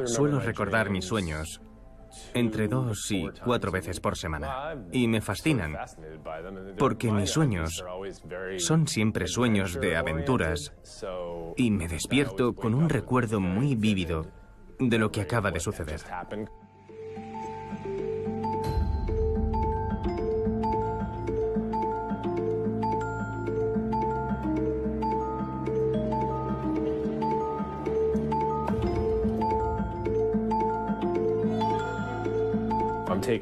Suelo recordar mis sueños entre 2 y 4 veces por semana. Y me fascinan, porque mis sueños son siempre sueños de aventuras y me despierto con un recuerdo muy vívido de lo que acaba de suceder.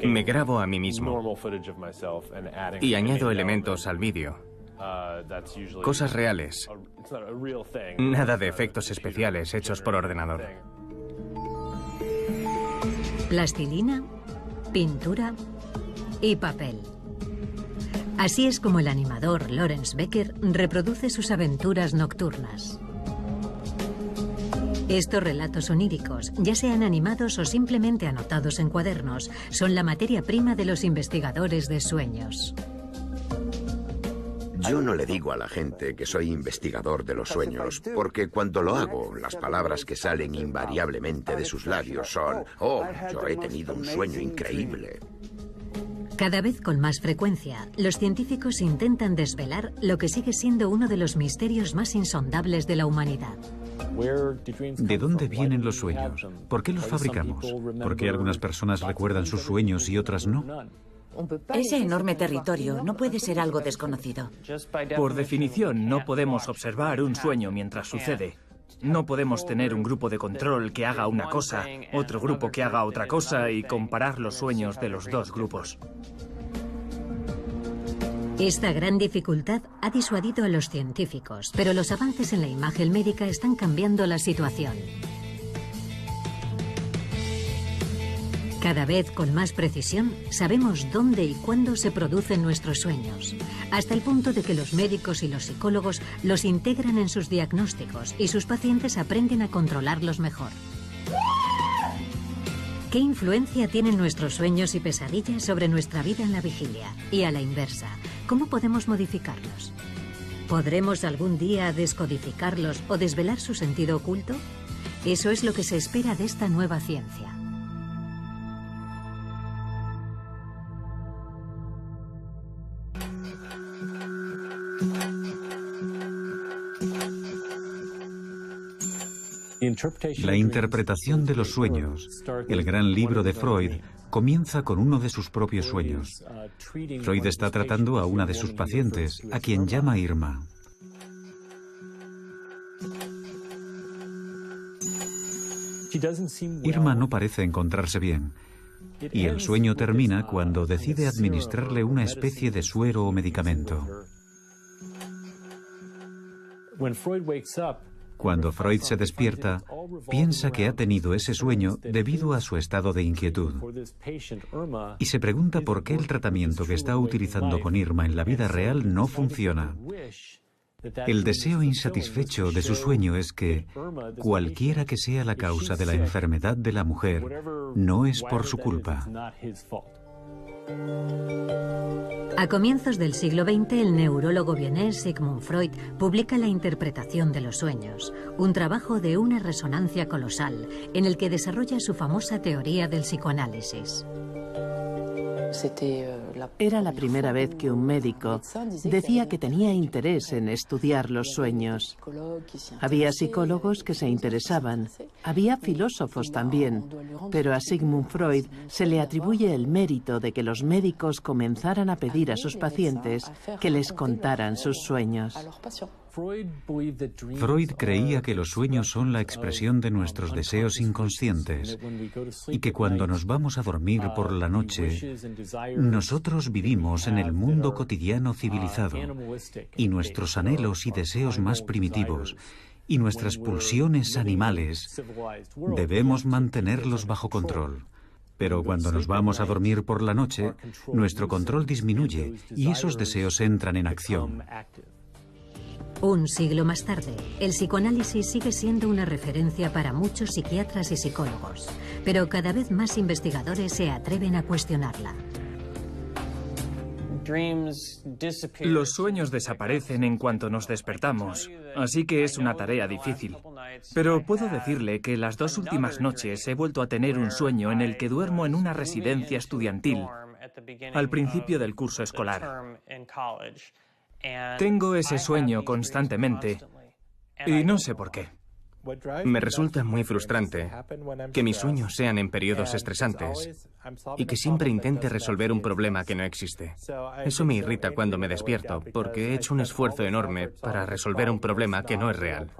Me grabo a mí mismo y añado elementos al vídeo, cosas reales, nada de efectos especiales hechos por ordenador. Plastilina, pintura y papel. Así es como el animador Lawrence Becker reproduce sus aventuras nocturnas. Estos relatos oníricos, ya sean animados o simplemente anotados en cuadernos, son la materia prima de los investigadores de sueños. Yo no le digo a la gente que soy investigador de los sueños, porque cuando lo hago, las palabras que salen invariablemente de sus labios son: «Oh, yo he tenido un sueño increíble». Cada vez con más frecuencia, los científicos intentan desvelar lo que sigue siendo uno de los misterios más insondables de la humanidad. ¿De dónde vienen los sueños? ¿Por qué los fabricamos? ¿Por qué algunas personas recuerdan sus sueños y otras no? Ese enorme territorio no puede ser algo desconocido. Por definición, no podemos observar un sueño mientras sucede. No podemos tener un grupo de control que haga una cosa, otro grupo que haga otra cosa y comparar los sueños de los dos grupos. Esta gran dificultad ha disuadido a los científicos, pero los avances en la imagen médica están cambiando la situación. Cada vez con más precisión sabemos dónde y cuándo se producen nuestros sueños, hasta el punto de que los médicos y los psicólogos los integran en sus diagnósticos y sus pacientes aprenden a controlarlos mejor. ¿Qué influencia tienen nuestros sueños y pesadillas sobre nuestra vida en la vigilia? Y a la inversa, ¿cómo podemos modificarlos? ¿Podremos algún día descodificarlos o desvelar su sentido oculto? Eso es lo que se espera de esta nueva ciencia. La interpretación de los sueños, el gran libro de Freud, comienza con uno de sus propios sueños. Freud está tratando a una de sus pacientes, a quien llama Irma. Irma no parece encontrarse bien, y el sueño termina cuando decide administrarle una especie de suero o medicamento. Cuando Freud se despierta, piensa que ha tenido ese sueño debido a su estado de inquietud. Y se pregunta por qué el tratamiento que está utilizando con Irma en la vida real no funciona. El deseo insatisfecho de su sueño es que, cualquiera que sea la causa de la enfermedad de la mujer, no es por su culpa. A comienzos del siglo XX, el neurólogo vienés Sigmund Freud publica La interpretación de los sueños, un trabajo de una resonancia colosal en el que desarrolla su famosa teoría del psicoanálisis. Era la primera vez que un médico decía que tenía interés en estudiar los sueños. Había psicólogos que se interesaban, había filósofos también, pero a Sigmund Freud se le atribuye el mérito de que los médicos comenzaran a pedir a sus pacientes que les contaran sus sueños. Freud creía que los sueños son la expresión de nuestros deseos inconscientes y que cuando nos vamos a dormir por la noche, nosotros vivimos en el mundo cotidiano civilizado y nuestros anhelos y deseos más primitivos y nuestras pulsiones animales debemos mantenerlos bajo control. Pero cuando nos vamos a dormir por la noche, nuestro control disminuye y esos deseos entran en acción. Un siglo más tarde, el psicoanálisis sigue siendo una referencia para muchos psiquiatras y psicólogos, pero cada vez más investigadores se atreven a cuestionarla. Los sueños desaparecen en cuanto nos despertamos, así que es una tarea difícil. Pero puedo decirle que las 2 últimas noches he vuelto a tener un sueño en el que duermo en una residencia estudiantil al principio del curso escolar. Tengo ese sueño constantemente y no sé por qué. Me resulta muy frustrante que mis sueños sean en periodos estresantes y que siempre intente resolver un problema que no existe. Eso me irrita cuando me despierto, porque he hecho un esfuerzo enorme para resolver un problema que no es real.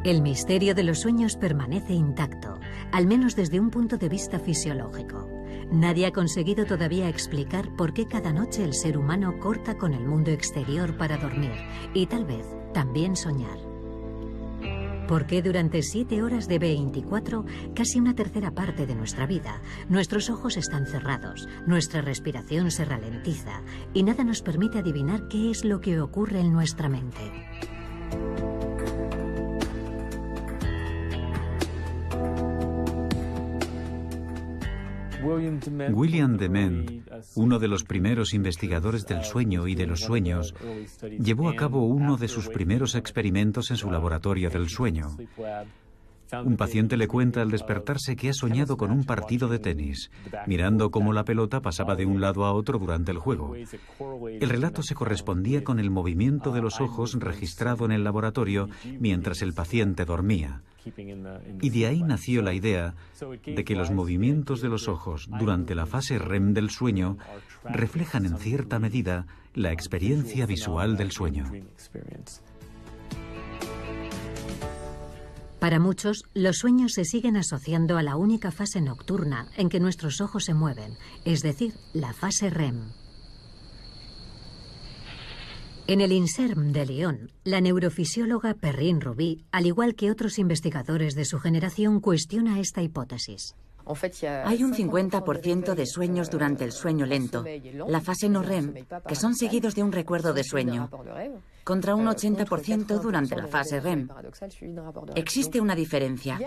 El misterio de los sueños permanece intacto, al menos desde un punto de vista fisiológico. Nadie ha conseguido todavía explicar por qué cada noche el ser humano corta con el mundo exterior para dormir y tal vez también soñar. ¿Por qué durante 7 horas de 24, casi una tercera parte de nuestra vida, nuestros ojos están cerrados, nuestra respiración se ralentiza y nada nos permite adivinar qué es lo que ocurre en nuestra mente? William Dement, uno de los primeros investigadores del sueño y de los sueños, llevó a cabo uno de sus primeros experimentos en su laboratorio del sueño. Un paciente le cuenta al despertarse que ha soñado con un partido de tenis, mirando cómo la pelota pasaba de un lado a otro durante el juego. El relato se correspondía con el movimiento de los ojos registrado en el laboratorio mientras el paciente dormía. Y de ahí nació la idea de que los movimientos de los ojos durante la fase REM del sueño reflejan en cierta medida la experiencia visual del sueño. Para muchos, los sueños se siguen asociando a la única fase nocturna en que nuestros ojos se mueven, es decir, la fase REM. En el INSERM de Lyon, la neurofisióloga Perrine Ruby, al igual que otros investigadores de su generación, cuestiona esta hipótesis. Hay un 50% de sueños durante el sueño lento, la fase no REM, que son seguidos de un recuerdo de sueño, contra un 80% durante la fase REM. Existe una diferencia.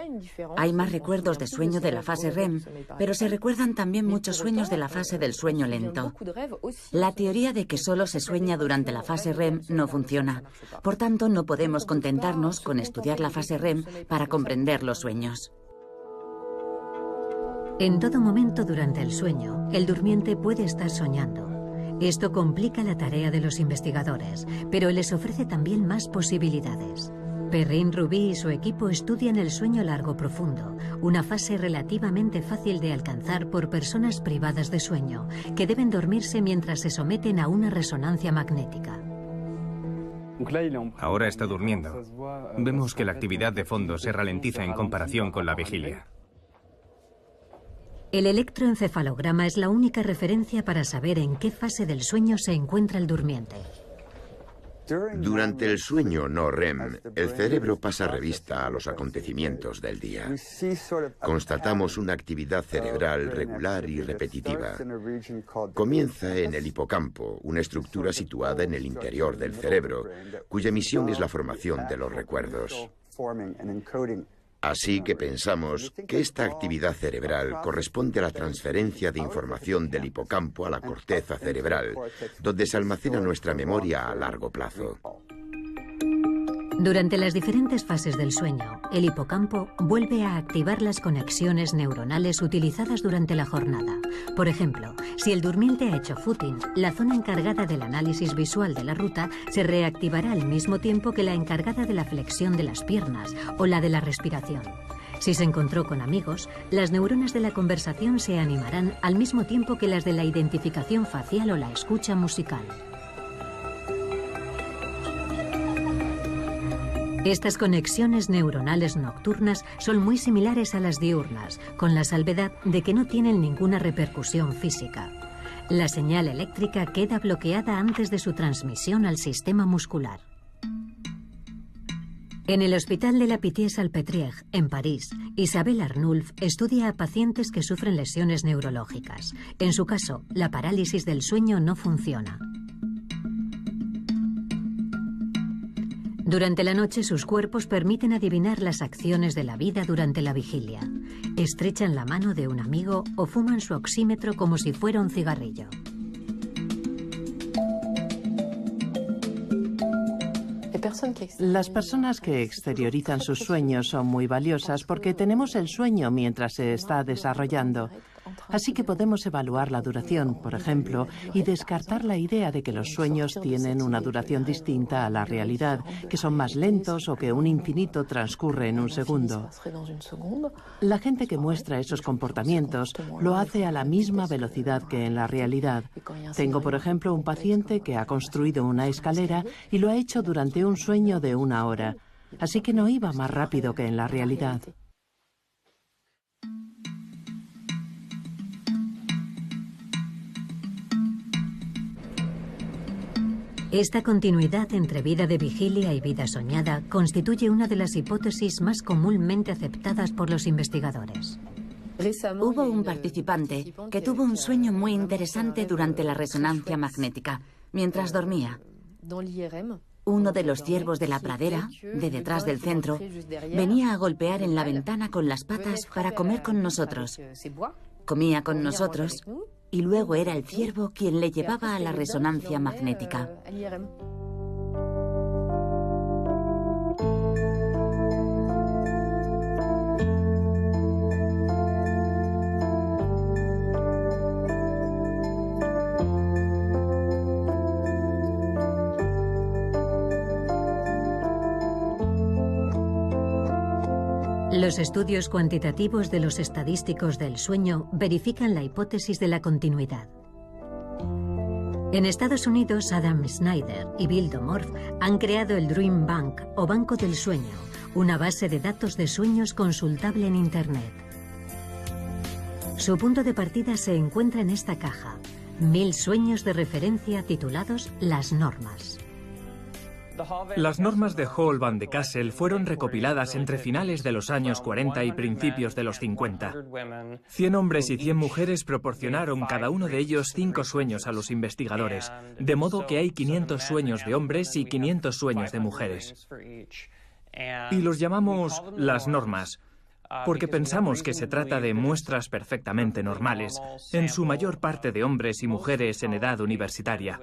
Hay más recuerdos de sueño de la fase REM, pero se recuerdan también muchos sueños de la fase del sueño lento. La teoría de que solo se sueña durante la fase REM no funciona. Por tanto, no podemos contentarnos con estudiar la fase REM para comprender los sueños. En todo momento durante el sueño, el durmiente puede estar soñando. Esto complica la tarea de los investigadores, pero les ofrece también más posibilidades. Perrine Ruby y su equipo estudian el sueño largo profundo, una fase relativamente fácil de alcanzar por personas privadas de sueño, que deben dormirse mientras se someten a una resonancia magnética. Ahora está durmiendo. Vemos que la actividad de fondo se ralentiza en comparación con la vigilia. El electroencefalograma es la única referencia para saber en qué fase del sueño se encuentra el durmiente. Durante el sueño no REM, el cerebro pasa revista a los acontecimientos del día. Constatamos una actividad cerebral regular y repetitiva. Comienza en el hipocampo, una estructura situada en el interior del cerebro, cuya misión es la formación de los recuerdos. Así que pensamos que esta actividad cerebral corresponde a la transferencia de información del hipocampo a la corteza cerebral, donde se almacena nuestra memoria a largo plazo. Durante las diferentes fases del sueño, el hipocampo vuelve a activar las conexiones neuronales utilizadas durante la jornada. Por ejemplo, si el durmiente ha hecho footing, la zona encargada del análisis visual de la ruta se reactivará al mismo tiempo que la encargada de la flexión de las piernas o la de la respiración. Si se encontró con amigos, las neuronas de la conversación se animarán al mismo tiempo que las de la identificación facial o la escucha musical. Estas conexiones neuronales nocturnas son muy similares a las diurnas, con la salvedad de que no tienen ninguna repercusión física. La señal eléctrica queda bloqueada antes de su transmisión al sistema muscular. En el Hospital de la Pitié-Salpêtrière, en París, Isabelle Arnulf estudia a pacientes que sufren lesiones neurológicas. En su caso, la parálisis del sueño no funciona. Durante la noche sus cuerpos permiten adivinar las acciones de la vida durante la vigilia. Estrechan la mano de un amigo o fuman su oxímetro como si fuera un cigarrillo. Las personas que exteriorizan sus sueños son muy valiosas porque tenemos el sueño mientras se está desarrollando. Así que podemos evaluar la duración, por ejemplo, y descartar la idea de que los sueños tienen una duración distinta a la realidad, que son más lentos o que un infinito transcurre en un segundo. La gente que muestra esos comportamientos lo hace a la misma velocidad que en la realidad. Tengo, por ejemplo, un paciente que ha construido una escalera y lo ha hecho durante un sueño de 1 hora, así que no iba más rápido que en la realidad. Esta continuidad entre vida de vigilia y vida soñada constituye una de las hipótesis más comúnmente aceptadas por los investigadores. Hubo un participante que tuvo un sueño muy interesante durante la resonancia magnética, mientras dormía. Uno de los ciervos de la pradera, de detrás del centro, venía a golpear en la ventana con las patas para comer con nosotros. Comía con nosotros y luego era el ciervo quien le llevaba a la resonancia magnética. Los estudios cuantitativos de los estadísticos del sueño verifican la hipótesis de la continuidad. En Estados Unidos, Adam Snyder y Bill Domorf han creado el Dream Bank o Banco del Sueño, una base de datos de sueños consultable en Internet. Su punto de partida se encuentra en esta caja: 1000 sueños de referencia titulados Las Normas. Las normas de Hall van de Kassel fueron recopiladas entre finales de los años 40 y principios de los 50. 100 hombres y 100 mujeres proporcionaron cada uno de ellos 5 sueños a los investigadores, de modo que hay 500 sueños de hombres y 500 sueños de mujeres. Y los llamamos las normas, porque pensamos que se trata de muestras perfectamente normales, en su mayor parte de hombres y mujeres en edad universitaria.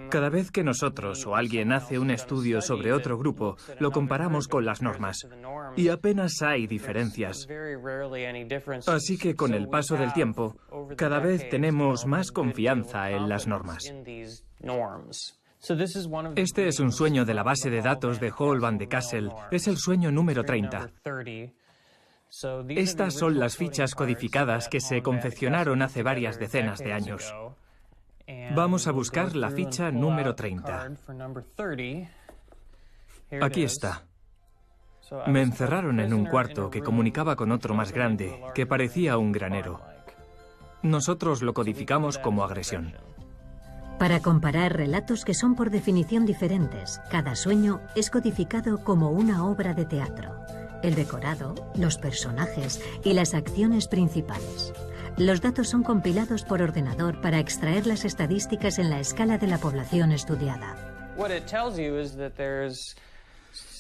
Cada vez que nosotros o alguien hace un estudio sobre otro grupo, lo comparamos con las normas, y apenas hay diferencias. Así que con el paso del tiempo, cada vez tenemos más confianza en las normas. Este es un sueño de la base de datos de Hall van de Kassel. Es el sueño número 30. Estas son las fichas codificadas que se confeccionaron hace varias decenas de años. Vamos a buscar la ficha número 30. Aquí está. Me encerraron en un cuarto que comunicaba con otro más grande, que parecía un granero. Nosotros lo codificamos como agresión. Para comparar relatos que son por definición diferentes, cada sueño es codificado como una obra de teatro. El decorado, los personajes y las acciones principales. Los datos son compilados por ordenador para extraer las estadísticas en la escala de la población estudiada.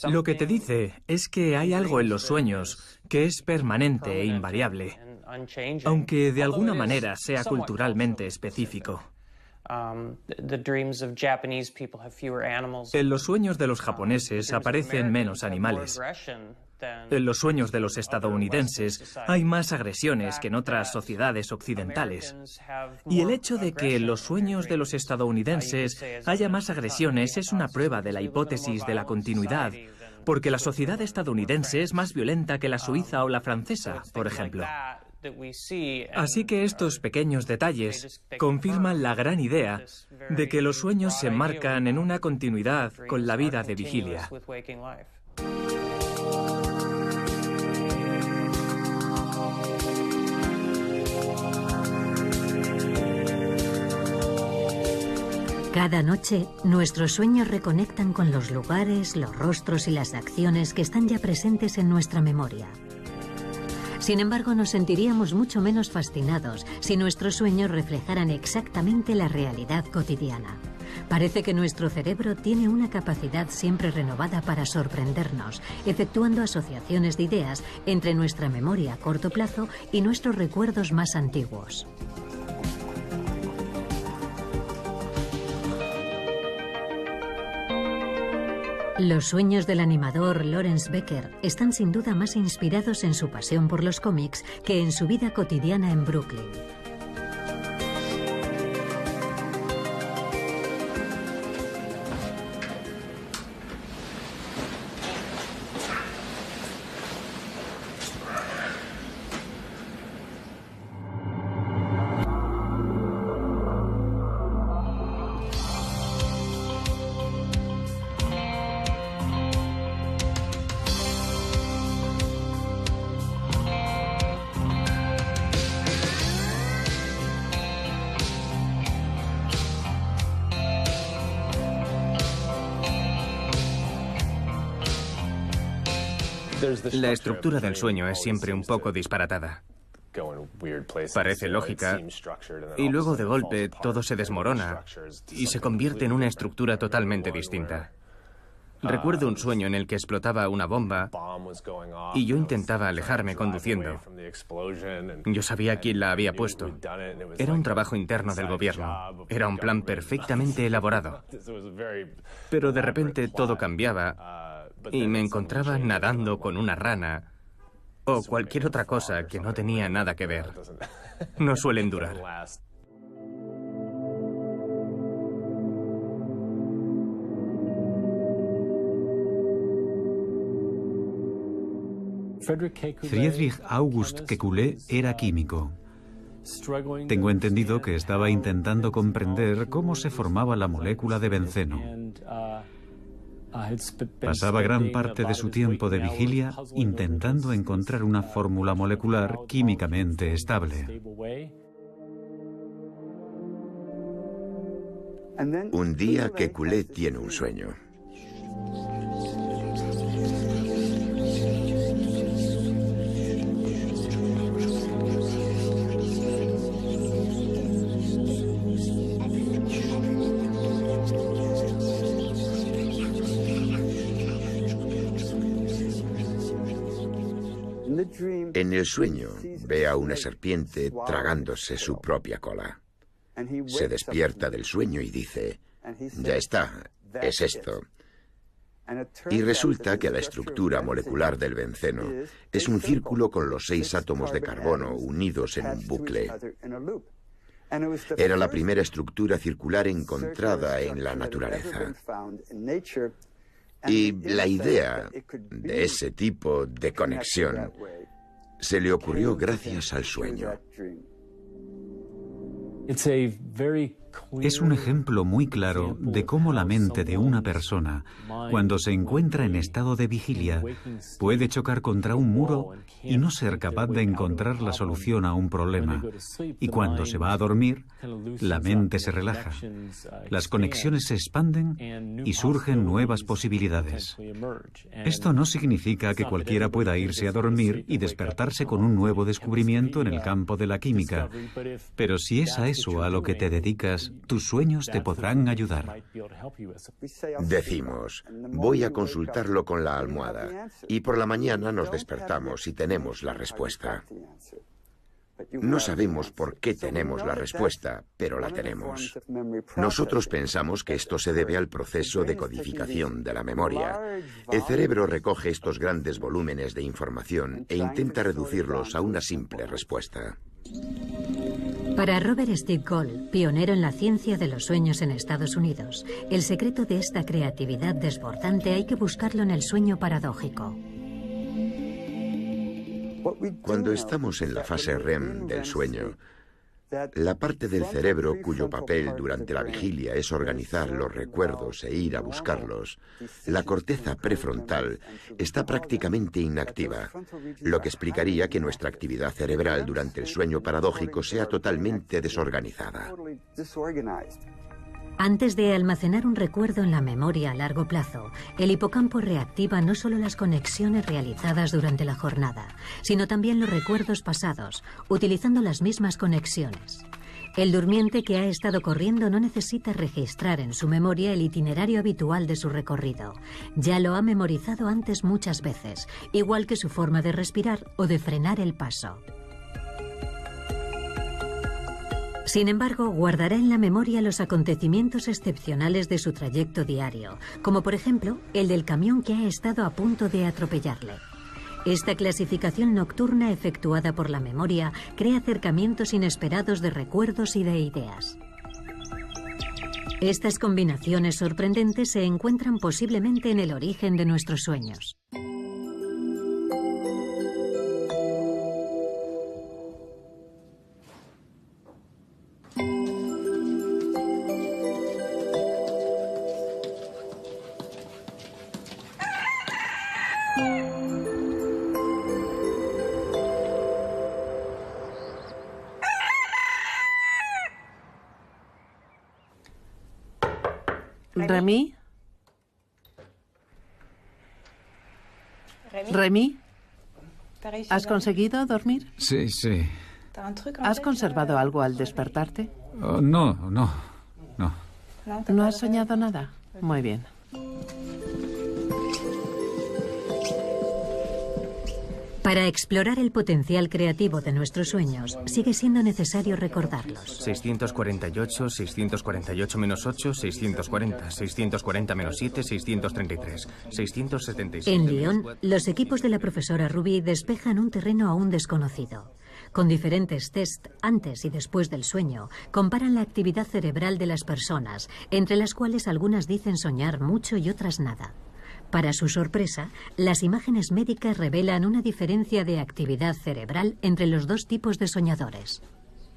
Lo que te dice es que hay algo en los sueños que es permanente e invariable, aunque de alguna manera sea culturalmente específico. En los sueños de los japoneses aparecen menos animales. En los sueños de los estadounidenses hay más agresiones que en otras sociedades occidentales. Y el hecho de que en los sueños de los estadounidenses haya más agresiones es una prueba de la hipótesis de la continuidad, porque la sociedad estadounidense es más violenta que la suiza o la francesa, por ejemplo. Así que estos pequeños detalles confirman la gran idea de que los sueños se enmarcan en una continuidad con la vida de vigilia. Cada noche, nuestros sueños reconectan con los lugares, los rostros y las acciones que están ya presentes en nuestra memoria. Sin embargo, nos sentiríamos mucho menos fascinados si nuestros sueños reflejaran exactamente la realidad cotidiana. Parece que nuestro cerebro tiene una capacidad siempre renovada para sorprendernos, efectuando asociaciones de ideas entre nuestra memoria a corto plazo y nuestros recuerdos más antiguos. Los sueños del animador Lawrence Becker están sin duda más inspirados en su pasión por los cómics que en su vida cotidiana en Brooklyn. La estructura del sueño es siempre un poco disparatada. Parece lógica y luego de golpe todo se desmorona y se convierte en una estructura totalmente distinta. Recuerdo un sueño en el que explotaba una bomba y yo intentaba alejarme conduciendo. Yo sabía quién la había puesto. Era un trabajo interno del gobierno. Era un plan perfectamente elaborado. Pero de repente todo cambiaba y me encontraba nadando con una rana o cualquier otra cosa que no tenía nada que ver. No suelen durar. Friedrich August Kekulé era químico. Tengo entendido que estaba intentando comprender cómo se formaba la molécula de benceno. Pasaba gran parte de su tiempo de vigilia intentando encontrar una fórmula molecular químicamente estable. Un día Kekulé tiene un sueño. En el sueño ve a una serpiente tragándose su propia cola. Se despierta del sueño y dice, ya está, es esto. Y resulta que la estructura molecular del benceno es un círculo con los 6 átomos de carbono unidos en un bucle. Era la primera estructura circular encontrada en la naturaleza. Y la idea de ese tipo de conexión se le ocurrió gracias al sueño. Es un ejemplo muy claro de cómo la mente de una persona, cuando se encuentra en estado de vigilia, puede chocar contra un muro y no ser capaz de encontrar la solución a un problema. Y cuando se va a dormir, la mente se relaja. Las conexiones se expanden y surgen nuevas posibilidades. Esto no significa que cualquiera pueda irse a dormir y despertarse con un nuevo descubrimiento en el campo de la química. Pero si es a eso a lo que te dedicas, tus sueños te podrán ayudar. Decimos, voy a consultarlo con la almohada, y por la mañana nos despertamos y tenemos la respuesta. No sabemos por qué tenemos la respuesta, pero la tenemos. Nosotros pensamos que esto se debe al proceso de codificación de la memoria. El cerebro recoge estos grandes volúmenes de información e intenta reducirlos a una simple respuesta. Para Robert Stickgold, pionero en la ciencia de los sueños en Estados Unidos, el secreto de esta creatividad desbordante hay que buscarlo en el sueño paradójico. Cuando estamos en la fase REM del sueño, la parte del cerebro cuyo papel durante la vigilia es organizar los recuerdos e ir a buscarlos, la corteza prefrontal está prácticamente inactiva, lo que explicaría que nuestra actividad cerebral durante el sueño paradójico sea totalmente desorganizada. Antes de almacenar un recuerdo en la memoria a largo plazo, el hipocampo reactiva no solo las conexiones realizadas durante la jornada, sino también los recuerdos pasados, utilizando las mismas conexiones. El durmiente que ha estado corriendo no necesita registrar en su memoria el itinerario habitual de su recorrido. Ya lo ha memorizado antes muchas veces, igual que su forma de respirar o de frenar el paso. Sin embargo, guardará en la memoria los acontecimientos excepcionales de su trayecto diario, como por ejemplo el del camión que ha estado a punto de atropellarle. Esta clasificación nocturna efectuada por la memoria crea acercamientos inesperados de recuerdos y de ideas. Estas combinaciones sorprendentes se encuentran posiblemente en el origen de nuestros sueños. ¿Remy? ¿Remy? ¿Has conseguido dormir? Sí, sí. ¿Has conservado algo al despertarte? Oh, no. ¿No has soñado nada? Muy bien. Para explorar el potencial creativo de nuestros sueños, sigue siendo necesario recordarlos. 648, 648 menos 8, 640, 640 menos 7, 633, 677... En Lyon, los equipos de la profesora Ruby despejan un terreno aún desconocido. Con diferentes test antes y después del sueño, comparan la actividad cerebral de las personas, entre las cuales algunas dicen soñar mucho y otras nada. Para su sorpresa, las imágenes médicas revelan una diferencia de actividad cerebral entre los dos tipos de soñadores.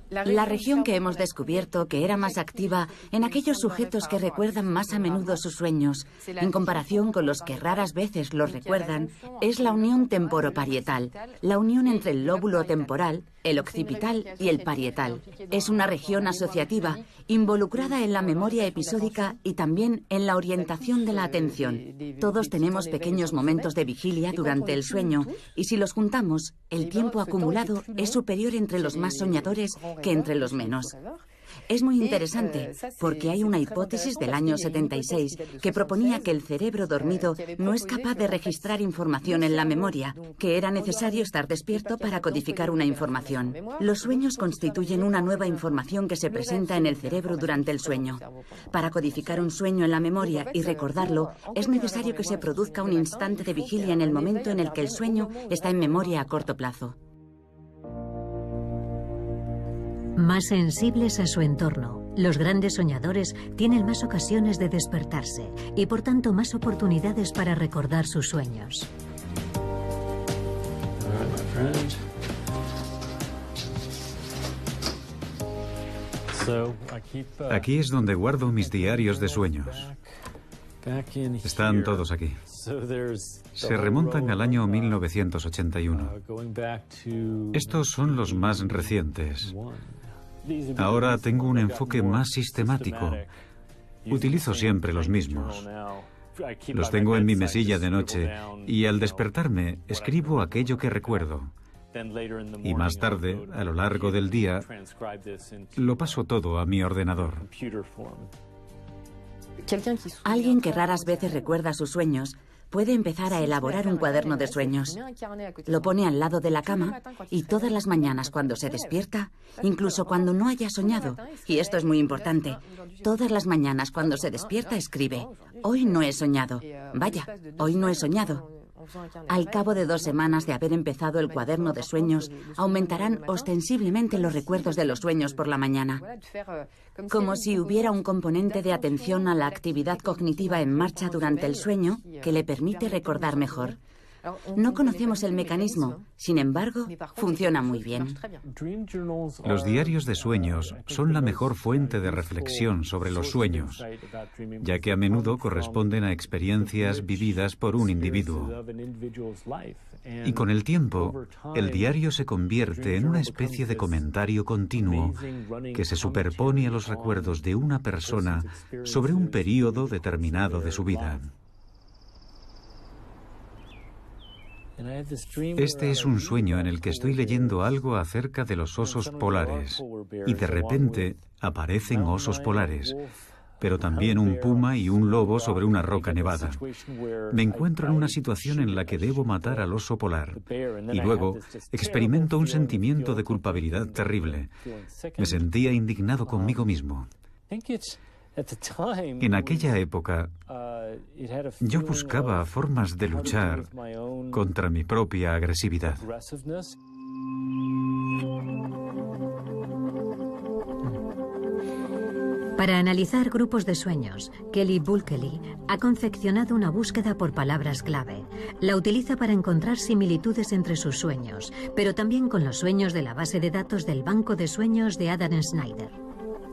La región que hemos descubierto que era más activa en aquellos sujetos que recuerdan más a menudo sus sueños, en comparación con los que raras veces los recuerdan, es la unión temporoparietal, la unión entre el lóbulo temporal, el occipital y el parietal. Es una región asociativa, involucrada en la memoria episódica y también en la orientación de la atención. Todos tenemos pequeños momentos de vigilia durante el sueño y si los juntamos, el tiempo acumulado es superior entre los más soñadores que entre los menos. Es muy interesante porque hay una hipótesis del año 76 que proponía que el cerebro dormido no es capaz de registrar información en la memoria, que era necesario estar despierto para codificar una información. Los sueños constituyen una nueva información que se presenta en el cerebro durante el sueño. Para codificar un sueño en la memoria y recordarlo, es necesario que se produzca un instante de vigilia en el momento en el que el sueño está en memoria a corto plazo. Más sensibles a su entorno, los grandes soñadores tienen más ocasiones de despertarse y por tanto más oportunidades para recordar sus sueños. Aquí es donde guardo mis diarios de sueños. Están todos aquí. Se remontan al año 1981. Estos son los más recientes. Ahora tengo un enfoque más sistemático. Utilizo siempre los mismos. Los tengo en mi mesilla de noche y al despertarme escribo aquello que recuerdo. Y más tarde, a lo largo del día, lo paso todo a mi ordenador. Alguien que raras veces recuerda sus sueños puede empezar a elaborar un cuaderno de sueños. Lo pone al lado de la cama y todas las mañanas cuando se despierta, incluso cuando no haya soñado, y esto es muy importante, todas las mañanas cuando se despierta escribe: hoy no he soñado. Vaya, hoy no he soñado. Al cabo de 2 semanas de haber empezado el cuaderno de sueños, aumentarán ostensiblemente los recuerdos de los sueños por la mañana. Como si hubiera un componente de atención a la actividad cognitiva en marcha durante el sueño que le permite recordar mejor. No conocemos el mecanismo, sin embargo, funciona muy bien. Los diarios de sueños son la mejor fuente de reflexión sobre los sueños, ya que a menudo corresponden a experiencias vividas por un individuo. Y con el tiempo, el diario se convierte en una especie de comentario continuo que se superpone a los recuerdos de una persona sobre un período determinado de su vida. Este es un sueño en el que estoy leyendo algo acerca de los osos polares y de repente aparecen osos polares, pero también un puma y un lobo sobre una roca nevada. Me encuentro en una situación en la que debo matar al oso polar y luego experimento un sentimiento de culpabilidad terrible. Me sentía indignado conmigo mismo. En aquella época, yo buscaba formas de luchar contra mi propia agresividad. Para analizar grupos de sueños, Kelly Bulkeley ha confeccionado una búsqueda por palabras clave. La utiliza para encontrar similitudes entre sus sueños, pero también con los sueños de la base de datos del Banco de Sueños de Adam Snyder.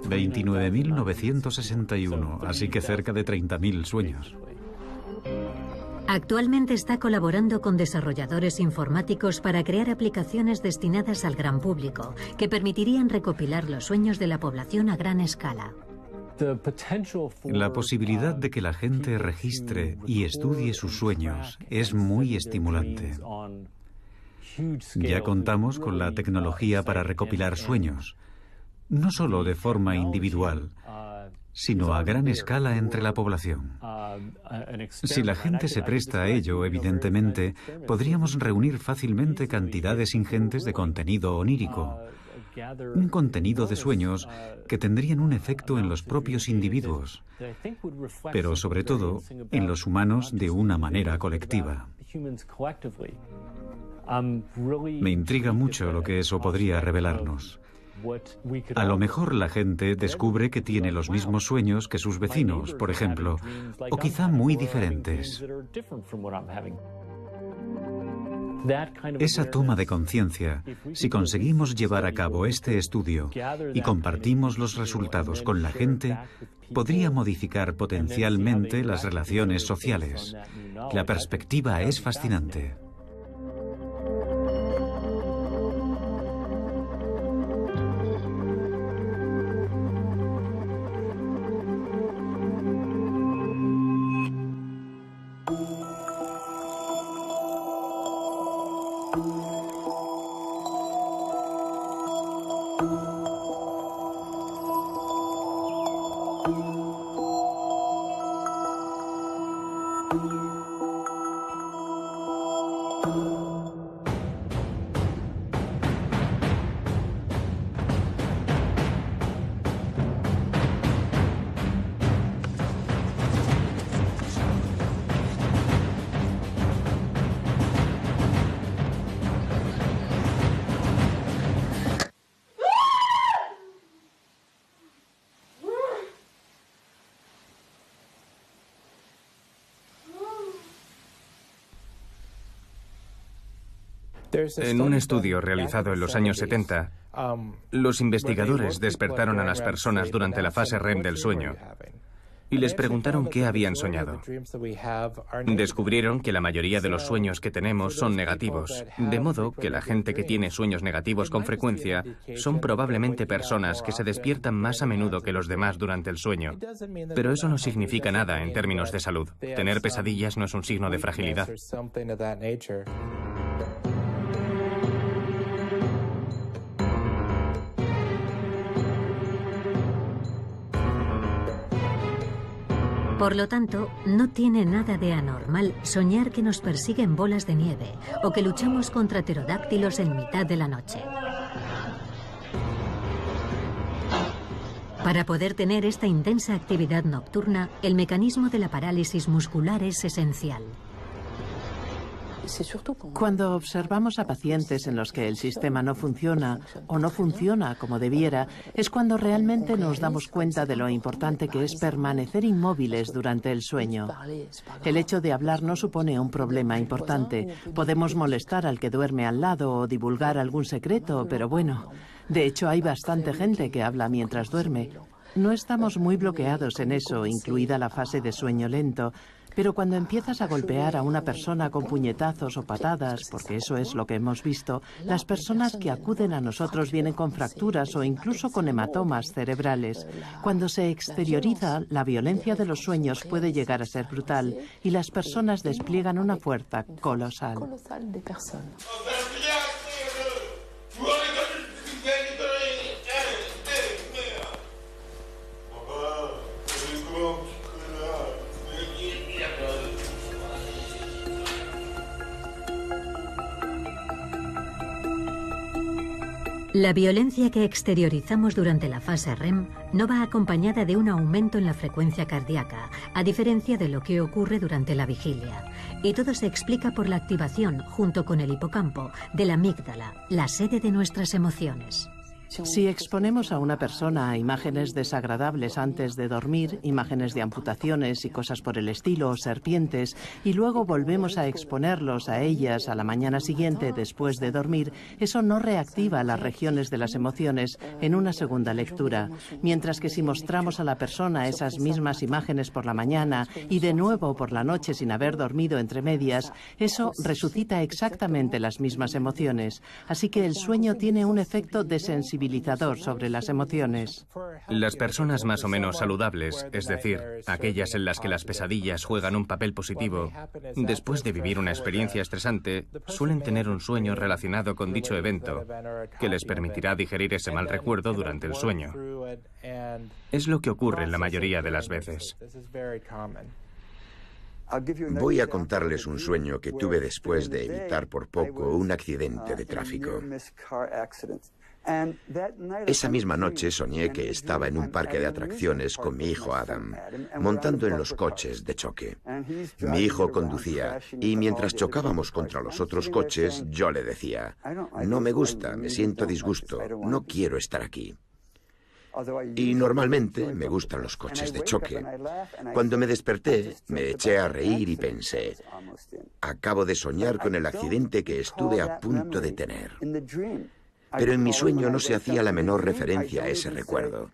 29.961, así que cerca de 30.000 sueños. Actualmente está colaborando con desarrolladores informáticos para crear aplicaciones destinadas al gran público, que permitirían recopilar los sueños de la población a gran escala. La posibilidad de que la gente registre y estudie sus sueños es muy estimulante. Ya contamos con la tecnología para recopilar sueños, no solo de forma individual, sino a gran escala entre la población. Si la gente se presta a ello, evidentemente, podríamos reunir fácilmente cantidades ingentes de contenido onírico, un contenido de sueños que tendrían un efecto en los propios individuos, pero sobre todo en los humanos de una manera colectiva. Me intriga mucho lo que eso podría revelarnos. A lo mejor la gente descubre que tiene los mismos sueños que sus vecinos, por ejemplo, o quizá muy diferentes. Esa toma de conciencia, si conseguimos llevar a cabo este estudio y compartimos los resultados con la gente, podría modificar potencialmente las relaciones sociales. La perspectiva es fascinante. En un estudio realizado en los años 70, los investigadores despertaron a las personas durante la fase REM del sueño y les preguntaron qué habían soñado. Descubrieron que la mayoría de los sueños que tenemos son negativos, de modo que la gente que tiene sueños negativos con frecuencia son probablemente personas que se despiertan más a menudo que los demás durante el sueño. Pero eso no significa nada en términos de salud. Tener pesadillas no es un signo de fragilidad. Por lo tanto, no tiene nada de anormal soñar que nos persiguen bolas de nieve o que luchamos contra pterodáctilos en mitad de la noche. Para poder tener esta intensa actividad nocturna, el mecanismo de la parálisis muscular es esencial. Cuando observamos a pacientes en los que el sistema no funciona o no funciona como debiera, es cuando realmente nos damos cuenta de lo importante que es permanecer inmóviles durante el sueño. El hecho de hablar no supone un problema importante. Podemos molestar al que duerme al lado o divulgar algún secreto, pero bueno, de hecho hay bastante gente que habla mientras duerme. No estamos muy bloqueados en eso, incluida la fase de sueño lento, Pero cuando empiezas a golpear a una persona con puñetazos o patadas, porque eso es lo que hemos visto, las personas que acuden a nosotros vienen con fracturas o incluso con hematomas cerebrales. Cuando se exterioriza, la violencia de los sueños puede llegar a ser brutal y las personas despliegan una fuerza colosal. La violencia que exteriorizamos durante la fase REM no va acompañada de un aumento en la frecuencia cardíaca, a diferencia de lo que ocurre durante la vigilia. Y todo se explica por la activación, junto con el hipocampo, de la amígdala, la sede de nuestras emociones. Si exponemos a una persona a imágenes desagradables antes de dormir, imágenes de amputaciones y cosas por el estilo, o serpientes, y luego volvemos a exponerlos a ellas a la mañana siguiente después de dormir, eso no reactiva las regiones de las emociones en una segunda lectura. Mientras que si mostramos a la persona esas mismas imágenes por la mañana y de nuevo por la noche sin haber dormido entre medias, eso resucita exactamente las mismas emociones. Así que el sueño tiene un efecto desensibilizador sobre las emociones. Las personas más o menos saludables, es decir, aquellas en las que las pesadillas juegan un papel positivo, después de vivir una experiencia estresante, suelen tener un sueño relacionado con dicho evento, que les permitirá digerir ese mal recuerdo durante el sueño. Es lo que ocurre la mayoría de las veces. Voy a contarles un sueño que tuve después de evitar por poco un accidente de tráfico. Esa misma noche soñé que estaba en un parque de atracciones con mi hijo Adam, montando en los coches de choque. Mi hijo conducía y mientras chocábamos contra los otros coches, yo le decía, no me gusta, me siento disgusto, no quiero estar aquí. Y normalmente me gustan los coches de choque. Cuando me desperté, me eché a reír y pensé, acabo de soñar con el accidente que estuve a punto de tener. Pero en mi sueño no se hacía la menor referencia a ese recuerdo.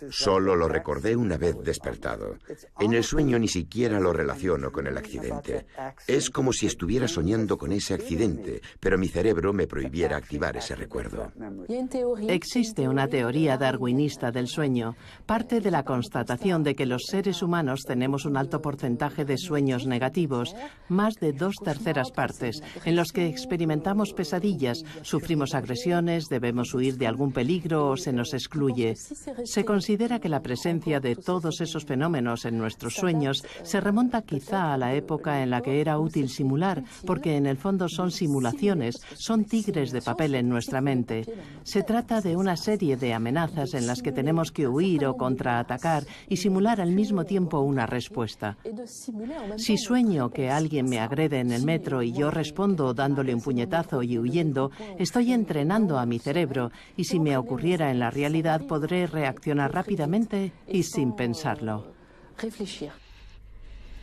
Solo lo recordé una vez despertado. En el sueño ni siquiera lo relaciono con el accidente. Es como si estuviera soñando con ese accidente, pero mi cerebro me prohibiera activar ese recuerdo. Existe una teoría darwinista del sueño. Parte de la constatación de que los seres humanos tenemos un alto porcentaje de sueños negativos, más de 2/3 partes, en los que experimentamos pesadillas, sufrimos agresiones, debemos huir de algún peligro o se nos excluye. Se considera que la presencia de todos esos fenómenos en nuestros sueños se remonta quizá a la época en la que era útil simular, porque en el fondo son simulaciones, son tigres de papel en nuestra mente. Se trata de una serie de amenazas en las que tenemos que huir o contraatacar y simular al mismo tiempo una respuesta. Si sueño que alguien me agrede en el metro y yo respondo dándole un puñetazo y huyendo, estoy entrenando a mi cerebro y si me ocurriera en la realidad podré reaccionar rápidamente y sin pensarlo.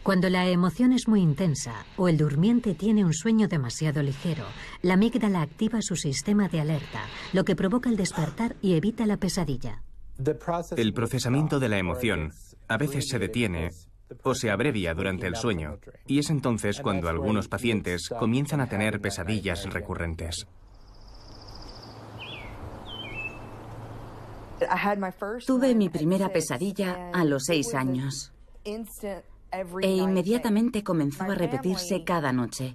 Cuando la emoción es muy intensa o el durmiente tiene un sueño demasiado ligero, la amígdala activa su sistema de alerta, lo que provoca el despertar y evita la pesadilla. El procesamiento de la emoción a veces se detiene o se abrevia durante el sueño, y es entonces cuando algunos pacientes comienzan a tener pesadillas recurrentes. Tuve mi primera pesadilla a los 6 años e inmediatamente comenzó a repetirse cada noche.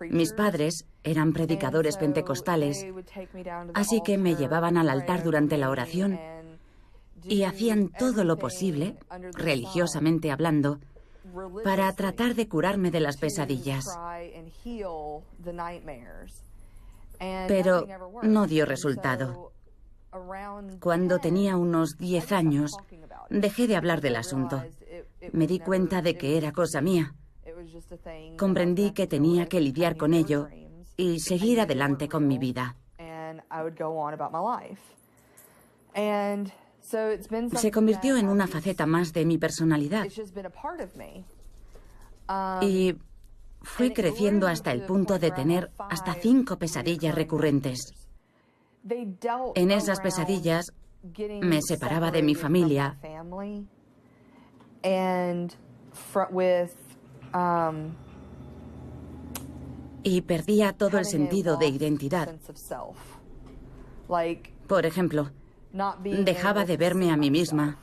Mis padres eran predicadores pentecostales, así que me llevaban al altar durante la oración y hacían todo lo posible, religiosamente hablando, para tratar de curarme de las pesadillas. Pero no dio resultado. Cuando tenía unos 10 años, dejé de hablar del asunto. Me di cuenta de que era cosa mía. Comprendí que tenía que lidiar con ello y seguir adelante con mi vida. Se convirtió en una faceta más de mi personalidad. Y fue creciendo hasta el punto de tener hasta 5 pesadillas recurrentes. En esas pesadillas me separaba de mi familia Y perdía todo el sentido de identidad. Por ejemplo, dejaba de verme a mí misma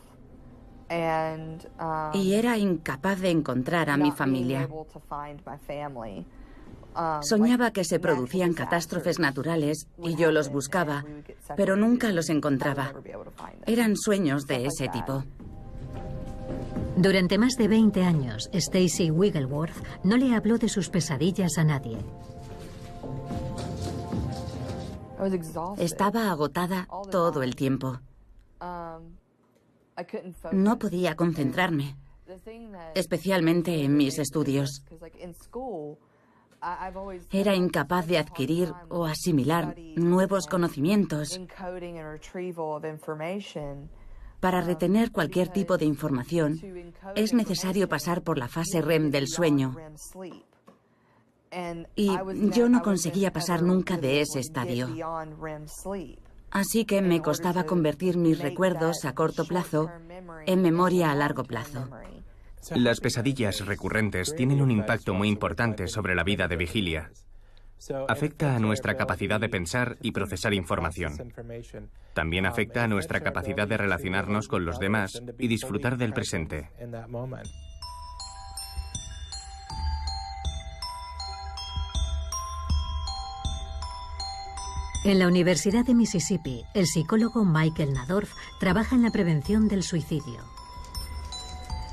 y era incapaz de encontrar a mi familia. Soñaba que se producían catástrofes naturales y yo los buscaba, pero nunca los encontraba. Eran sueños de ese tipo. Durante más de 20 años, Stacey Wigglesworth no le habló de sus pesadillas a nadie. Estaba agotada todo el tiempo. No podía concentrarme, especialmente en mis estudios. Era incapaz de adquirir o asimilar nuevos conocimientos. Para retener cualquier tipo de información, es necesario pasar por la fase REM del sueño. Y yo no conseguía pasar nunca de ese estadio. Así que me costaba convertir mis recuerdos a corto plazo en memoria a largo plazo. Las pesadillas recurrentes tienen un impacto muy importante sobre la vida de vigilia. Afecta a nuestra capacidad de pensar y procesar información. También afecta a nuestra capacidad de relacionarnos con los demás y disfrutar del presente. En la Universidad de Mississippi, el psicólogo Michael Nadorf trabaja en la prevención del suicidio.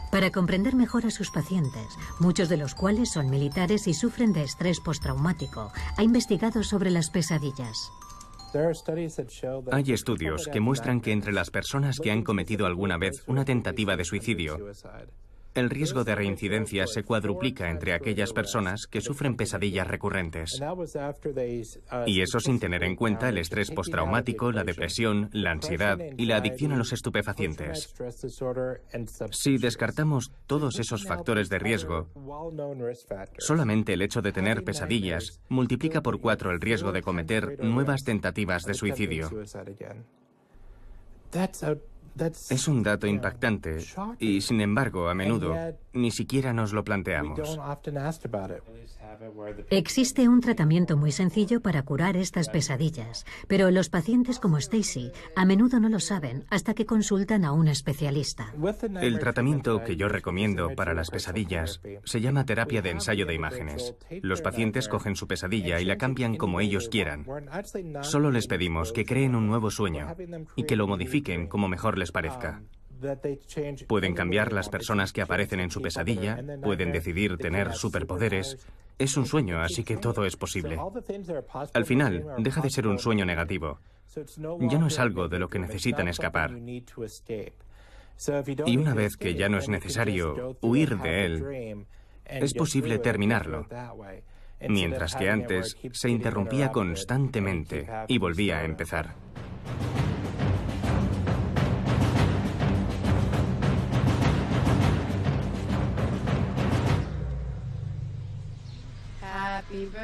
Para comprender mejor a sus pacientes, muchos de los cuales son militares y sufren de estrés postraumático, ha investigado sobre las pesadillas. Hay estudios que muestran que entre las personas que han cometido alguna vez una tentativa de suicidio, el riesgo de reincidencia se cuadruplica entre aquellas personas que sufren pesadillas recurrentes. Y eso sin tener en cuenta el estrés postraumático, la depresión, la ansiedad y la adicción a los estupefacientes. Si descartamos todos esos factores de riesgo, solamente el hecho de tener pesadillas multiplica por 4 el riesgo de cometer nuevas tentativas de suicidio. Es un dato impactante y, sin embargo, a menudo ni siquiera nos lo planteamos. Existe un tratamiento muy sencillo para curar estas pesadillas, pero los pacientes como Stacey a menudo no lo saben hasta que consultan a un especialista. El tratamiento que yo recomiendo para las pesadillas se llama terapia de ensayo de imágenes. Los pacientes cogen su pesadilla y la cambian como ellos quieran. Solo les pedimos que creen un nuevo sueño y que lo modifiquen como mejor les parezca. Pueden cambiar las personas que aparecen en su pesadilla, pueden decidir tener superpoderes. Es un sueño, así que todo es posible. Al final, deja de ser un sueño negativo. Ya no es algo de lo que necesitan escapar. Y una vez que ya no es necesario huir de él, es posible terminarlo. Mientras que antes se interrumpía constantemente y volvía a empezar.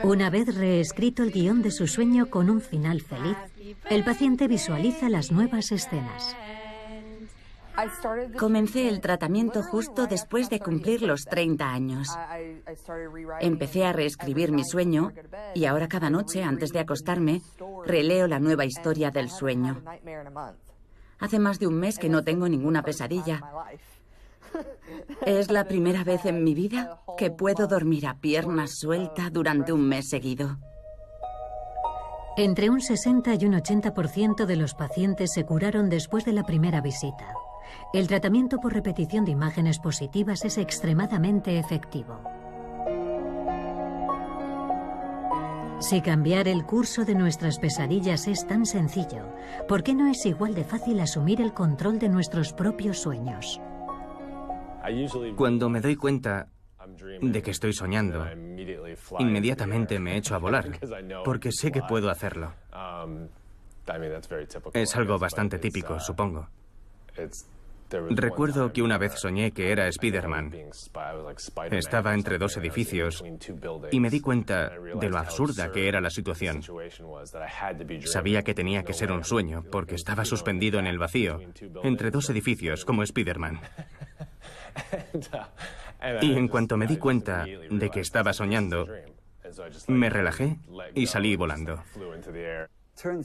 Una vez reescrito el guión de su sueño con un final feliz, el paciente visualiza las nuevas escenas. Comencé el tratamiento justo después de cumplir los 30 años. Empecé a reescribir mi sueño y ahora cada noche, antes de acostarme, releo la nueva historia del sueño. Hace más de un mes que no tengo ninguna pesadilla. Es la primera vez en mi vida que puedo dormir a pierna suelta durante un mes seguido. Entre un 60 y un 80% de los pacientes se curaron después de la primera visita. El tratamiento por repetición de imágenes positivas es extremadamente efectivo. Si cambiar el curso de nuestras pesadillas es tan sencillo, ¿por qué no es igual de fácil asumir el control de nuestros propios sueños? Cuando me doy cuenta de que estoy soñando, inmediatamente me echo a volar, porque sé que puedo hacerlo. Es algo bastante típico, supongo. Recuerdo que una vez soñé que era Spider-Man. Estaba entre 2 edificios y me di cuenta de lo absurda que era la situación. Sabía que tenía que ser un sueño porque estaba suspendido en el vacío, entre 2 edificios como Spider-Man. Y en cuanto me di cuenta de que estaba soñando, me relajé y salí volando.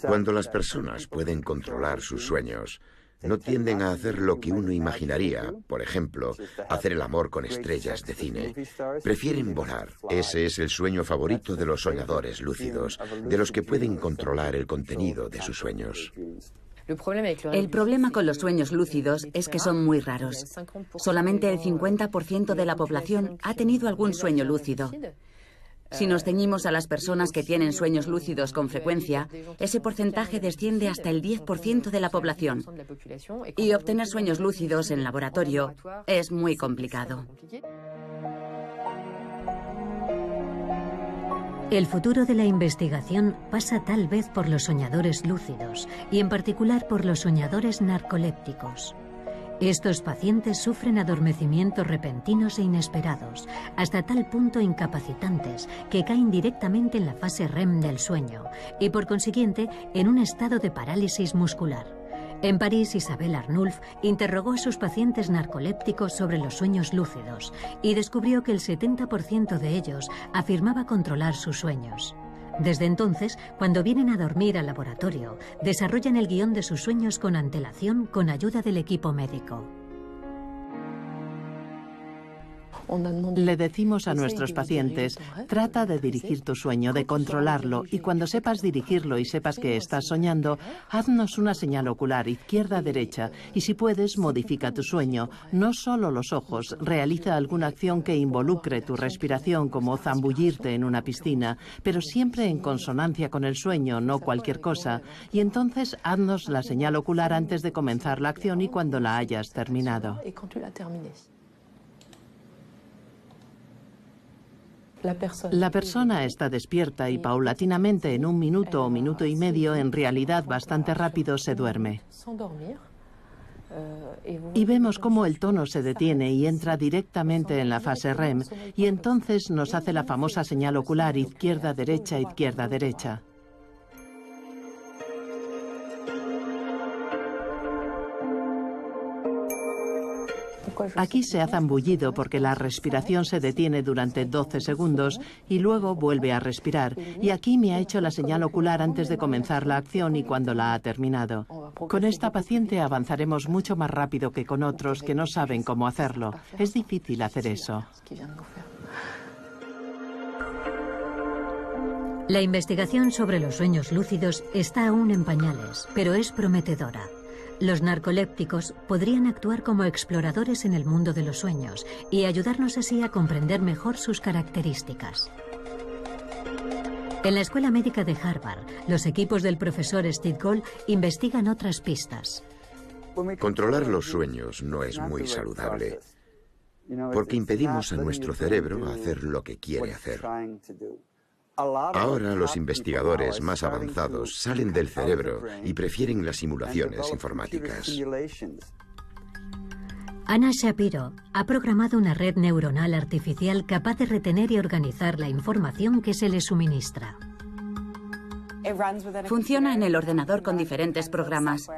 Cuando las personas pueden controlar sus sueños, no tienden a hacer lo que uno imaginaría, por ejemplo, hacer el amor con estrellas de cine. Prefieren volar. Ese es el sueño favorito de los soñadores lúcidos, de los que pueden controlar el contenido de sus sueños. El problema con los sueños lúcidos es que son muy raros. Solamente el 50% de la población ha tenido algún sueño lúcido. Si nos ceñimos a las personas que tienen sueños lúcidos con frecuencia, ese porcentaje desciende hasta el 10% de la población. Y obtener sueños lúcidos en laboratorio es muy complicado. El futuro de la investigación pasa tal vez por los soñadores lúcidos y en particular por los soñadores narcolépticos. Estos pacientes sufren adormecimientos repentinos e inesperados, hasta tal punto incapacitantes que caen directamente en la fase REM del sueño y por consiguiente en un estado de parálisis muscular. En París, Isabelle Arnulf interrogó a sus pacientes narcolépticos sobre los sueños lúcidos y descubrió que el 70% de ellos afirmaba controlar sus sueños. Desde entonces, cuando vienen a dormir al laboratorio, desarrollan el guión de sus sueños con antelación con ayuda del equipo médico. Le decimos a nuestros pacientes, trata de dirigir tu sueño, de controlarlo, y cuando sepas dirigirlo y sepas que estás soñando, haznos una señal ocular, izquierda-derecha, y si puedes, modifica tu sueño. No solo los ojos, realiza alguna acción que involucre tu respiración, como zambullirte en una piscina, pero siempre en consonancia con el sueño, no cualquier cosa. Y entonces haznos la señal ocular antes de comenzar la acción y cuando la hayas terminado. La persona está despierta y paulatinamente en 1 minuto o minuto y medio, en realidad bastante rápido, se duerme. Y vemos cómo el tono se detiene y entra directamente en la fase REM, y entonces nos hace la famosa señal ocular izquierda-derecha, izquierda-derecha. Aquí se ha zambullido porque la respiración se detiene durante 12 segundos y luego vuelve a respirar. Y aquí me ha hecho la señal ocular antes de comenzar la acción y cuando la ha terminado. Con esta paciente avanzaremos mucho más rápido que con otros que no saben cómo hacerlo. Es difícil hacer eso. La investigación sobre los sueños lúcidos está aún en pañales, pero es prometedora. Los narcolépticos podrían actuar como exploradores en el mundo de los sueños y ayudarnos así a comprender mejor sus características. En la Escuela Médica de Harvard, los equipos del profesor Steve Gold investigan otras pistas. Controlar los sueños no es muy saludable, porque impedimos a nuestro cerebro hacer lo que quiere hacer. Ahora los investigadores más avanzados salen del cerebro y prefieren las simulaciones informáticas. Anna Shapiro ha programado una red neuronal artificial capaz de retener y organizar la información que se le suministra. Funciona en el ordenador con diferentes programas.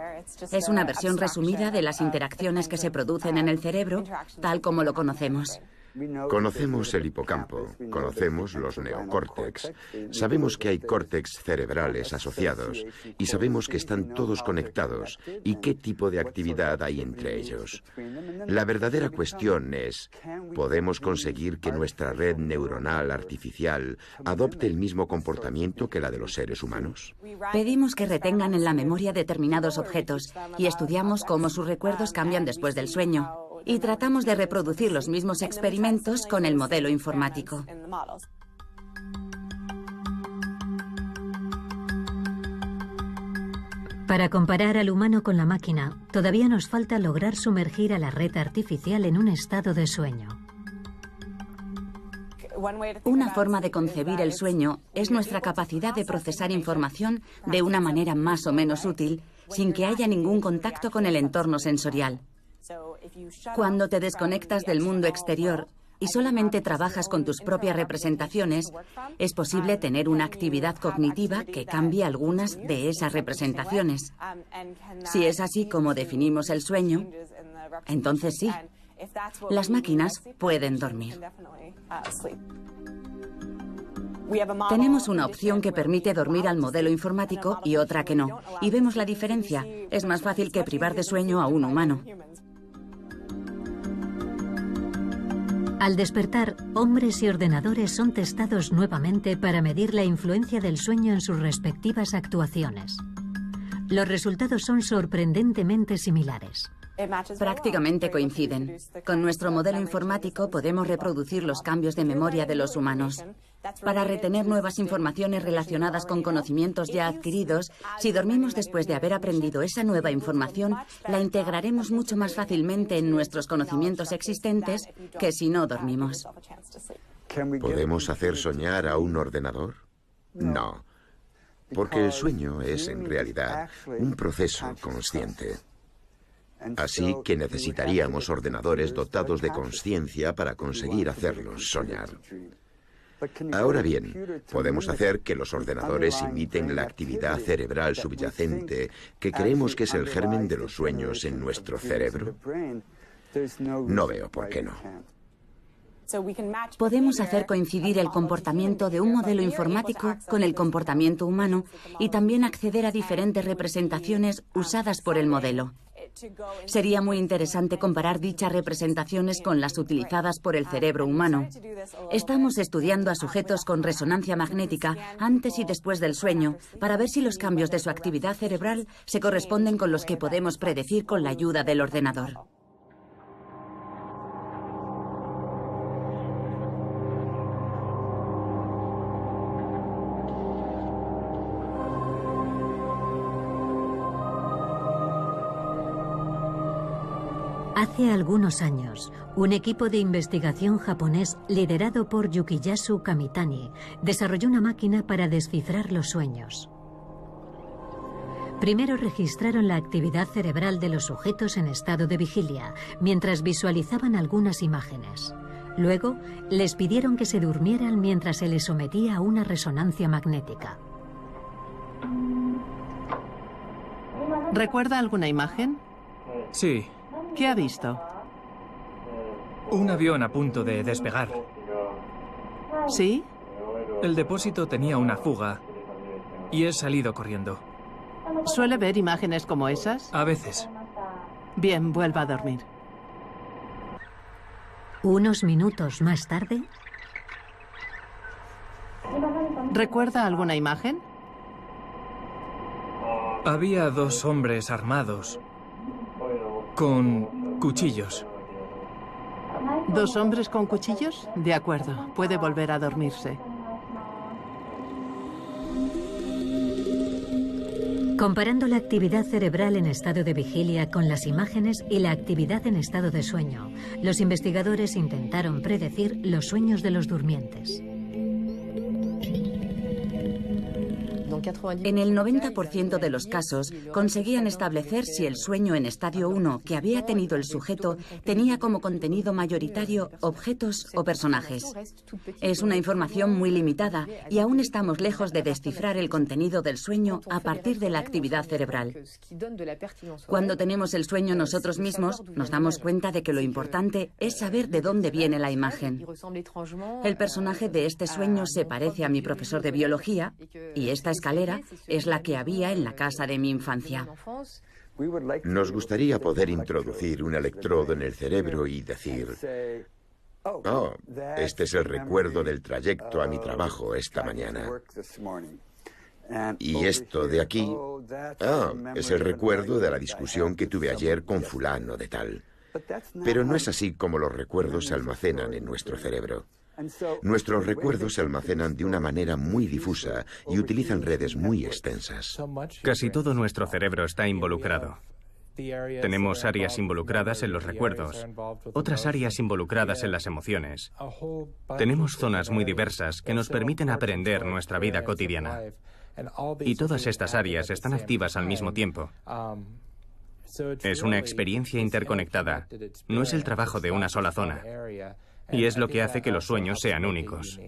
Es una versión resumida de las interacciones que se producen en el cerebro, tal como lo conocemos. Conocemos el hipocampo, conocemos los neocórtex, sabemos que hay córtex cerebrales asociados y sabemos que están todos conectados y qué tipo de actividad hay entre ellos. La verdadera cuestión es, ¿podemos conseguir que nuestra red neuronal artificial adopte el mismo comportamiento que la de los seres humanos? Pedimos que retengan en la memoria determinados objetos y estudiamos cómo sus recuerdos cambian después del sueño. Y tratamos de reproducir los mismos experimentos con el modelo informático. Para comparar al humano con la máquina, todavía nos falta lograr sumergir a la red artificial en un estado de sueño. Una forma de concebir el sueño es nuestra capacidad de procesar información de una manera más o menos útil, sin que haya ningún contacto con el entorno sensorial. Cuando te desconectas del mundo exterior y solamente trabajas con tus propias representaciones, es posible tener una actividad cognitiva que cambie algunas de esas representaciones. Si es así como definimos el sueño, entonces sí, Las máquinas pueden dormir. Tenemos una opción que permite dormir al modelo informático y otra que no. Y vemos la diferencia. Es más fácil que privar de sueño a un humano. Al despertar, hombres y ordenadores son testados nuevamente para medir la influencia del sueño en sus respectivas actuaciones. Los resultados son sorprendentemente similares. Prácticamente coinciden. Con nuestro modelo informático podemos reproducir los cambios de memoria de los humanos. Para retener nuevas informaciones relacionadas con conocimientos ya adquiridos, si dormimos después de haber aprendido esa nueva información, la integraremos mucho más fácilmente en nuestros conocimientos existentes que si no dormimos. ¿Podemos hacer soñar a un ordenador? No, porque el sueño es en realidad un proceso consciente. Así que necesitaríamos ordenadores dotados de conciencia para conseguir hacerlos soñar. Ahora bien, podemos hacer que los ordenadores imiten la actividad cerebral subyacente que creemos que es el germen de los sueños en nuestro cerebro. No veo por qué no. Podemos hacer coincidir el comportamiento de un modelo informático con el comportamiento humano y también acceder a diferentes representaciones usadas por el modelo. Sería muy interesante comparar dichas representaciones con las utilizadas por el cerebro humano. Estamos estudiando a sujetos con resonancia magnética antes y después del sueño para ver si los cambios de su actividad cerebral se corresponden con los que podemos predecir con la ayuda del ordenador. Hace algunos años, un equipo de investigación japonés liderado por Yukiyasu Kamitani desarrolló una máquina para descifrar los sueños. Primero registraron la actividad cerebral de los sujetos en estado de vigilia, mientras visualizaban algunas imágenes. Luego, les pidieron que se durmieran mientras se les sometía a una resonancia magnética. ¿Recuerda alguna imagen? Sí. ¿Qué ha visto? Un avión a punto de despegar. ¿Sí? El depósito tenía una fuga y he salido corriendo. ¿Suele ver imágenes como esas? A veces. Bien, vuelva a dormir. Unos minutos más tarde... ¿Recuerda alguna imagen? Había dos hombres armados con cuchillos. ¿Dos hombres con cuchillos? De acuerdo, puede volver a dormirse. Comparando la actividad cerebral en estado de vigilia con las imágenes y la actividad en estado de sueño, los investigadores intentaron predecir los sueños de los durmientes. En el 90% de los casos conseguían establecer si el sueño en estadio 1 que había tenido el sujeto tenía como contenido mayoritario objetos o personajes. Es una información muy limitada y aún estamos lejos de descifrar el contenido del sueño a partir de la actividad cerebral. Cuando tenemos el sueño nosotros mismos, nos damos cuenta de que lo importante es saber de dónde viene la imagen. El personaje de este sueño se parece a mi profesor de biología y esta escalera es la que había en la casa de mi infancia. Nos gustaría poder introducir un electrodo en el cerebro y decir: oh, este es el recuerdo del trayecto a mi trabajo esta mañana. Y esto de aquí, es el recuerdo de la discusión que tuve ayer con fulano de tal. Pero no es así como los recuerdos se almacenan en nuestro cerebro. Nuestros recuerdos se almacenan de una manera muy difusa y utilizan redes muy extensas. Casi todo nuestro cerebro está involucrado. Tenemos áreas involucradas en los recuerdos, otras áreas involucradas en las emociones. Tenemos zonas muy diversas que nos permiten aprender nuestra vida cotidiana. Y todas estas áreas están activas al mismo tiempo. Es una experiencia interconectada. No es el trabajo de una sola zona. Y es lo que hace que los sueños sean únicos.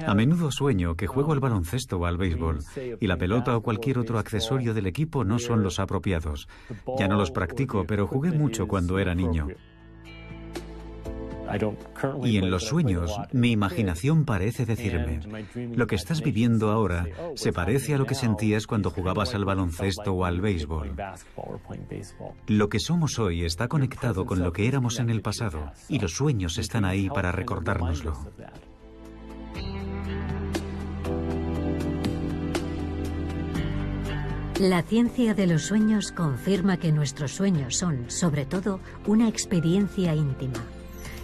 A menudo sueño que juego al baloncesto o al béisbol y la pelota o cualquier otro accesorio del equipo no son los apropiados. Ya no los practico, pero jugué mucho cuando era niño. Y en los sueños, mi imaginación parece decirme, lo que estás viviendo ahora se parece a lo que sentías cuando jugabas al baloncesto o al béisbol. Lo que somos hoy está conectado con lo que éramos en el pasado, y los sueños están ahí para recordárnoslo. La ciencia de los sueños confirma que nuestros sueños son, sobre todo, una experiencia íntima.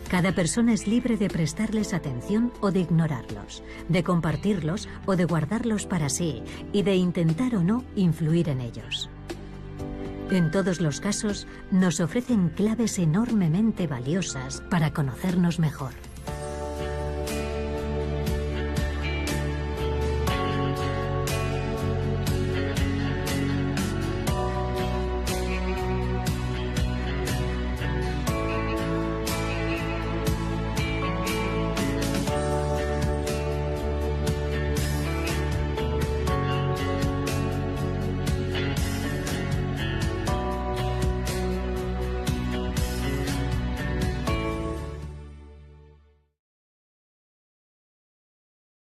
Cada persona es libre de prestarles atención o de ignorarlos, de compartirlos o de guardarlos para sí y de intentar o no influir en ellos. En todos los casos, nos ofrecen claves enormemente valiosas para conocernos mejor.